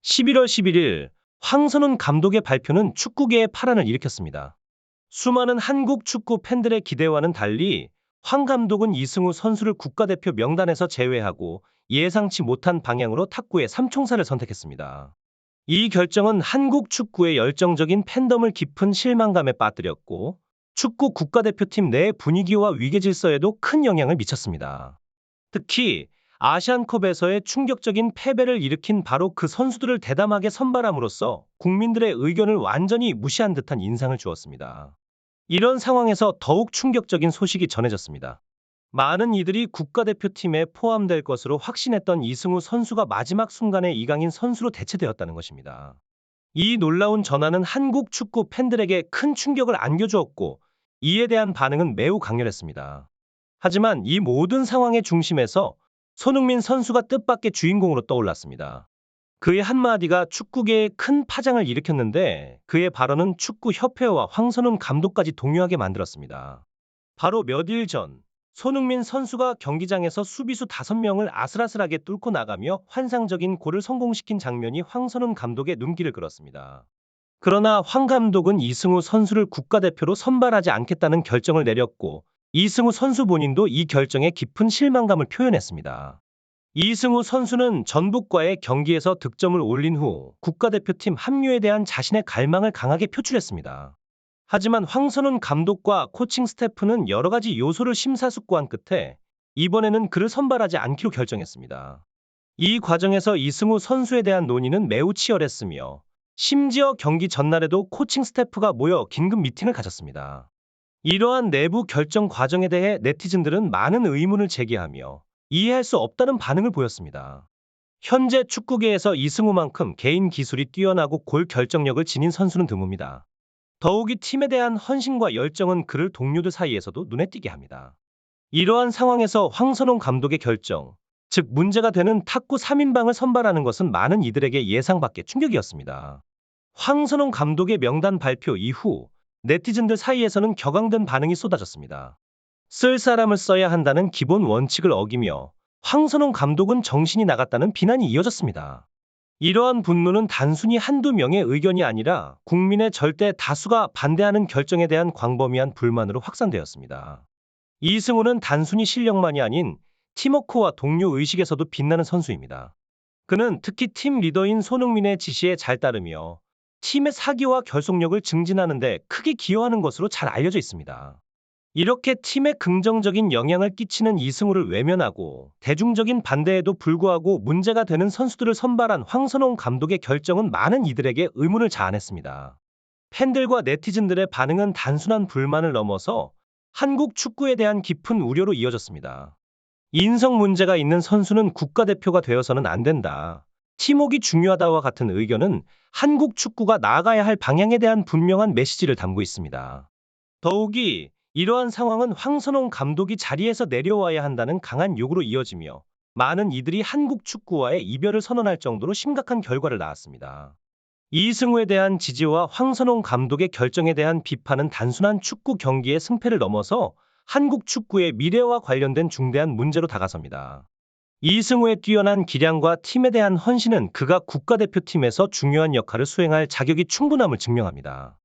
11월 11일 황선홍 감독의 발표는 축구계에 파란을 일으켰습니다. 수많은 한국 축구 팬들의 기대와는 달리 황 감독은 이승우 선수를 국가대표 명단에서 제외하고 예상치 못한 방향으로 탁구의 삼총사를 선택했습니다. 이 결정은 한국 축구의 열정적인 팬덤을 깊은 실망감에 빠뜨렸고 축구 국가대표팀 내 분위기와 위계 질서에도 큰 영향을 미쳤습니다. 특히 아시안컵에서의 충격적인 패배를 일으킨 바로 그 선수들을 대담하게 선발함으로써 국민들의 의견을 완전히 무시한 듯한 인상을 주었습니다. 이런 상황에서 더욱 충격적인 소식이 전해졌습니다. 많은 이들이 국가대표팀에 포함될 것으로 확신했던 이승우 선수가 마지막 순간에 이강인 선수로 대체되었다는 것입니다. 이 놀라운 전환은 한국 축구 팬들에게 큰 충격을 안겨주었고 이에 대한 반응은 매우 강렬했습니다. 하지만 이 모든 상황의 중심에서 손흥민 선수가 뜻밖의 주인공으로 떠올랐습니다. 그의 한마디가 축구계에 큰 파장을 일으켰는데 그의 발언은 축구협회와 황선홍 감독까지 동요하게 만들었습니다. 바로 몇 일 전 손흥민 선수가 경기장에서 수비수 5명을 아슬아슬하게 뚫고 나가며 환상적인 골을 성공시킨 장면이 황선홍 감독의 눈길을 끌었습니다. 그러나 황 감독은 이승우 선수를 국가대표로 선발하지 않겠다는 결정을 내렸고 이승우 선수 본인도 이 결정에 깊은 실망감을 표현했습니다. 이승우 선수는 전북과의 경기에서 득점을 올린 후 국가대표팀 합류에 대한 자신의 갈망을 강하게 표출했습니다. 하지만 황선홍 감독과 코칭 스태프는 여러 가지 요소를 심사숙고한 끝에 이번에는 그를 선발하지 않기로 결정했습니다. 이 과정에서 이승우 선수에 대한 논의는 매우 치열했으며 심지어 경기 전날에도 코칭 스태프가 모여 긴급 미팅을 가졌습니다. 이러한 내부 결정 과정에 대해 네티즌들은 많은 의문을 제기하며 이해할 수 없다는 반응을 보였습니다. 현재 축구계에서 이승우만큼 개인 기술이 뛰어나고 골 결정력을 지닌 선수는 드뭅니다. 더욱이 팀에 대한 헌신과 열정은 그를 동료들 사이에서도 눈에 띄게 합니다. 이러한 상황에서 황선홍 감독의 결정, 즉 문제가 되는 탁구 3인방을 선발하는 것은 많은 이들에게 예상 밖의 충격이었습니다. 황선홍 감독의 명단 발표 이후 네티즌들 사이에서는 격앙된 반응이 쏟아졌습니다. 쓸 사람을 써야 한다는 기본 원칙을 어기며 황선홍 감독은 정신이 나갔다는 비난이 이어졌습니다. 이러한 분노는 단순히 한두 명의 의견이 아니라 국민의 절대 다수가 반대하는 결정에 대한 광범위한 불만으로 확산되었습니다. 이승우는 단순히 실력만이 아닌 팀워크와 동료 의식에서도 빛나는 선수입니다. 그는 특히 팀 리더인 손흥민의 지시에 잘 따르며 팀의 사기와 결속력을 증진하는 데 크게 기여하는 것으로 잘 알려져 있습니다. 이렇게 팀에 긍정적인 영향을 끼치는 이승우를 외면하고 대중적인 반대에도 불구하고 문제가 되는 선수들을 선발한 황선홍 감독의 결정은 많은 이들에게 의문을 자아냈습니다. 팬들과 네티즌들의 반응은 단순한 불만을 넘어서 한국 축구에 대한 깊은 우려로 이어졌습니다. 인성 문제가 있는 선수는 국가대표가 되어서는 안 된다. 팀워크가 중요하다와 같은 의견은 한국 축구가 나아가야 할 방향에 대한 분명한 메시지를 담고 있습니다. 더욱이 이러한 상황은 황선홍 감독이 자리에서 내려와야 한다는 강한 요구로 이어지며 많은 이들이 한국 축구와의 이별을 선언할 정도로 심각한 결과를 낳았습니다. 이승우에 대한 지지와 황선홍 감독의 결정에 대한 비판은 단순한 축구 경기의 승패를 넘어서 한국 축구의 미래와 관련된 중대한 문제로 다가섭니다. 이승우의 뛰어난 기량과 팀에 대한 헌신은 그가 국가대표팀에서 중요한 역할을 수행할 자격이 충분함을 증명합니다.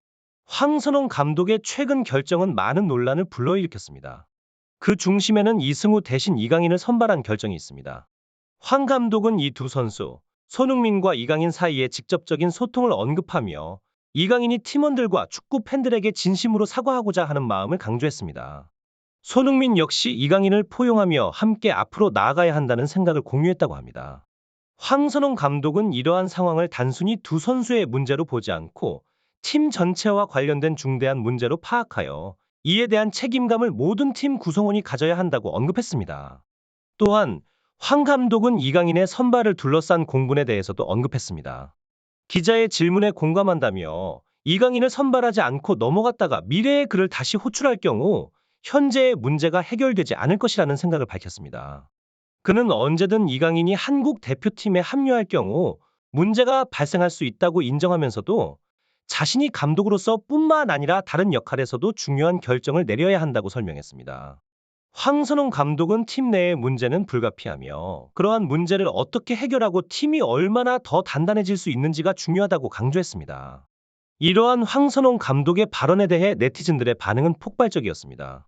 황선홍 감독의 최근 결정은 많은 논란을 불러일으켰습니다. 그 중심에는 이승우 대신 이강인을 선발한 결정이 있습니다. 황 감독은 이 두 선수, 손흥민과 이강인 사이의 직접적인 소통을 언급하며 이강인이 팀원들과 축구 팬들에게 진심으로 사과하고자 하는 마음을 강조했습니다. 손흥민 역시 이강인을 포용하며 함께 앞으로 나아가야 한다는 생각을 공유했다고 합니다. 황선홍 감독은 이러한 상황을 단순히 두 선수의 문제로 보지 않고 팀 전체와 관련된 중대한 문제로 파악하여 이에 대한 책임감을 모든 팀 구성원이 가져야 한다고 언급했습니다. 또한 황 감독은 이강인의 선발을 둘러싼 공분에 대해서도 언급했습니다. 기자의 질문에 공감한다며 이강인을 선발하지 않고 넘어갔다가 미래의 그를 다시 호출할 경우 현재의 문제가 해결되지 않을 것이라는 생각을 밝혔습니다. 그는 언제든 이강인이 한국 대표팀에 합류할 경우 문제가 발생할 수 있다고 인정하면서도 자신이 감독으로서 뿐만 아니라 다른 역할에서도 중요한 결정을 내려야 한다고 설명했습니다. 황선홍 감독은 팀 내의 문제는 불가피하며 그러한 문제를 어떻게 해결하고 팀이 얼마나 더 단단해질 수 있는지가 중요하다고 강조했습니다. 이러한 황선홍 감독의 발언에 대해 네티즌들의 반응은 폭발적이었습니다.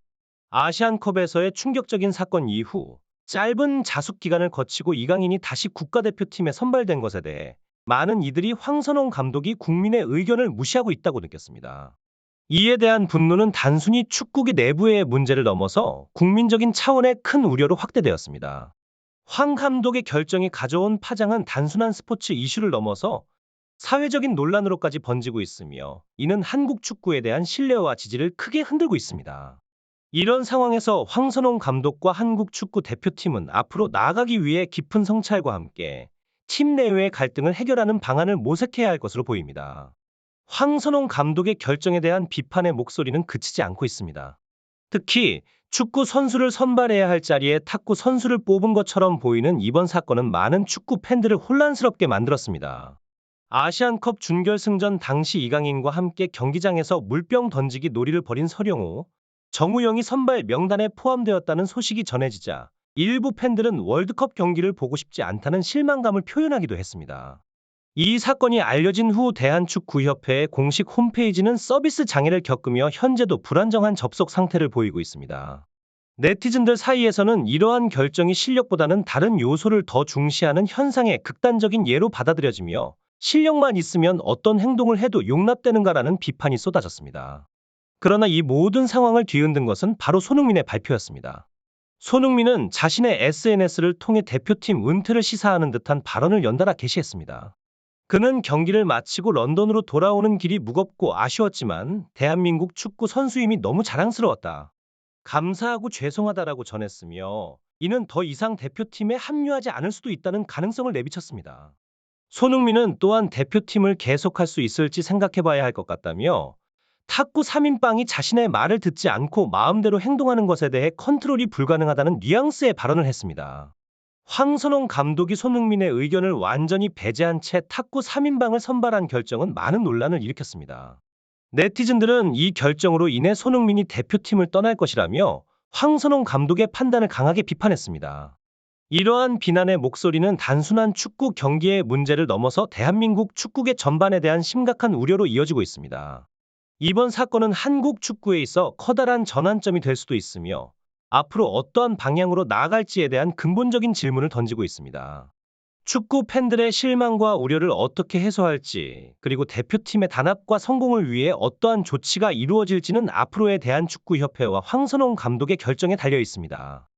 아시안컵에서의 충격적인 사건 이후 짧은 자숙 기간을 거치고 이강인이 다시 국가대표팀에 선발된 것에 대해 많은 이들이 황선홍 감독이 국민의 의견을 무시하고 있다고 느꼈습니다. 이에 대한 분노는 단순히 축구계 내부의 문제를 넘어서 국민적인 차원의 큰 우려로 확대되었습니다. 황 감독의 결정이 가져온 파장은 단순한 스포츠 이슈를 넘어서 사회적인 논란으로까지 번지고 있으며 이는 한국 축구에 대한 신뢰와 지지를 크게 흔들고 있습니다. 이런 상황에서 황선홍 감독과 한국 축구 대표팀은 앞으로 나아가기 위해 깊은 성찰과 함께 팀 내외의 갈등을 해결하는 방안을 모색해야 할 것으로 보입니다. 황선홍 감독의 결정에 대한 비판의 목소리는 그치지 않고 있습니다. 특히 축구 선수를 선발해야 할 자리에 탁구 선수를 뽑은 것처럼 보이는 이번 사건은 많은 축구 팬들을 혼란스럽게 만들었습니다. 아시안컵 준결승전 당시 이강인과 함께 경기장에서 물병 던지기 놀이를 벌인 서령우, 정우영이 선발 명단에 포함되었다는 소식이 전해지자 일부 팬들은 월드컵 경기를 보고 싶지 않다는 실망감을 표현하기도 했습니다. 이 사건이 알려진 후 대한축구협회의 공식 홈페이지는 서비스 장애를 겪으며 현재도 불안정한 접속 상태를 보이고 있습니다. 네티즌들 사이에서는 이러한 결정이 실력보다는 다른 요소를 더 중시하는 현상의 극단적인 예로 받아들여지며 실력만 있으면 어떤 행동을 해도 용납되는가라는 비판이 쏟아졌습니다. 그러나 이 모든 상황을 뒤흔든 것은 바로 손흥민의 발표였습니다. 손흥민은 자신의 SNS를 통해 대표팀 은퇴를 시사하는 듯한 발언을 연달아 게시했습니다. 그는 경기를 마치고 런던으로 돌아오는 길이 무겁고 아쉬웠지만 대한민국 축구 선수임이 너무 자랑스러웠다. 감사하고 죄송하다라고 전했으며 이는 더 이상 대표팀에 합류하지 않을 수도 있다는 가능성을 내비쳤습니다. 손흥민은 또한 대표팀을 계속할 수 있을지 생각해봐야 할 것 같다며 탁구 3인방이 자신의 말을 듣지 않고 마음대로 행동하는 것에 대해 컨트롤이 불가능하다는 뉘앙스의 발언을 했습니다. 황선홍 감독이 손흥민의 의견을 완전히 배제한 채 탁구 3인방을 선발한 결정은 많은 논란을 일으켰습니다. 네티즌들은 이 결정으로 인해 손흥민이 대표팀을 떠날 것이라며 황선홍 감독의 판단을 강하게 비판했습니다. 이러한 비난의 목소리는 단순한 축구 경기의 문제를 넘어서 대한민국 축구계 전반에 대한 심각한 우려로 이어지고 있습니다. 이번 사건은 한국 축구에 있어 커다란 전환점이 될 수도 있으며 앞으로 어떠한 방향으로 나아갈지에 대한 근본적인 질문을 던지고 있습니다. 축구 팬들의 실망과 우려를 어떻게 해소할지, 그리고 대표팀의 단합과 성공을 위해 어떠한 조치가 이루어질지는 앞으로의 대한축구협회와 황선홍 감독의 결정에 달려 있습니다.